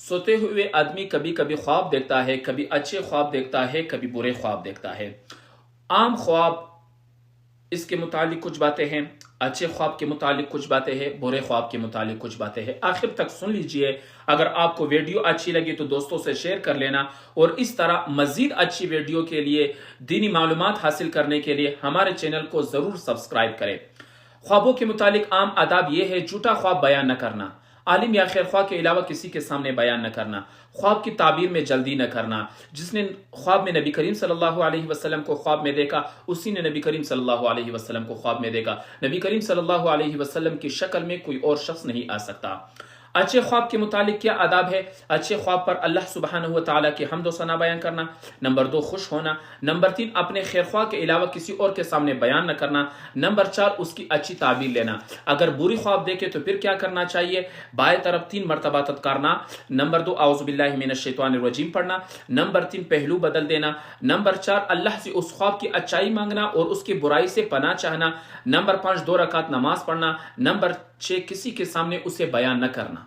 सोते हुए आदमी कभी कभी ख्वाब देखता है, कभी अच्छे ख्वाब देखता है, कभी बुरे ख्वाब देखता है। आम ख्वाब इसके मुतालिक कुछ बातें हैं, अच्छे ख्वाब के मुतालिक कुछ बातें हैं, बुरे ख्वाब के मुतालिक कुछ बातें हैं। आखिर तक सुन लीजिए। अगर आपको वीडियो अच्छी लगी तो दोस्तों से शेयर कर लेना, और इस तरह मजीद अच्छी वीडियो के लिए, दीनी मालूमात हासिल करने के लिए हमारे चैनल को जरूर सब्सक्राइब करें। ख्वाबों के मुतालिक आम आदाब यह है, झूठा ख्वाब बयान न करना, आलिम या खैर ख्वाह के अलावा किसी के सामने बयान न करना, ख्वाब की ताबीर में जल्दी न करना। जिसने ख्वाब में नबी करीम सल्लल्लाहु अलैहि वसल्लम को ख्वाब में देखा, उसी ने नबी करीम सल्लल्लाहु अलैहि वसल्लम को ख्वाब में देखा। नबी करीम सल्लल्लाहु अलैहि वसल्लम की शक्ल में कोई और शख्स नहीं आ सकता। अच्छे ख्वाब के मुतालिक क्या आदाब है? अच्छे ख्वाब पर अल्लाह सुब्हानहु व तआला की हम्द व सना बयान करना। नंबर 2, खुश होना। नंबर 3, अपने खैर ख्वाह के अलावा किसी और के सामने बयान न करना। नंबर 4, उसकी अच्छी ताबीर लेना। अगर बुरी ख्वाब देखे तो फिर क्या करना चाहिए? बाएं तरफ 3 मरतबा तत्कारना। नंबर 2, औज़ु बिल्लाहि मिनश शैतानिर रजीम पढ़ना। नंबर 3, पहलू बदल देना। नंबर 4, अल्लाह से उस ख्वाब की अच्छाई मांगना और उसकी बुराई से पनाह चाहना। नंबर 5, 2 रकात नमाज पढ़ना। नंबर 6, किसी के सामने उसे बयान न करना।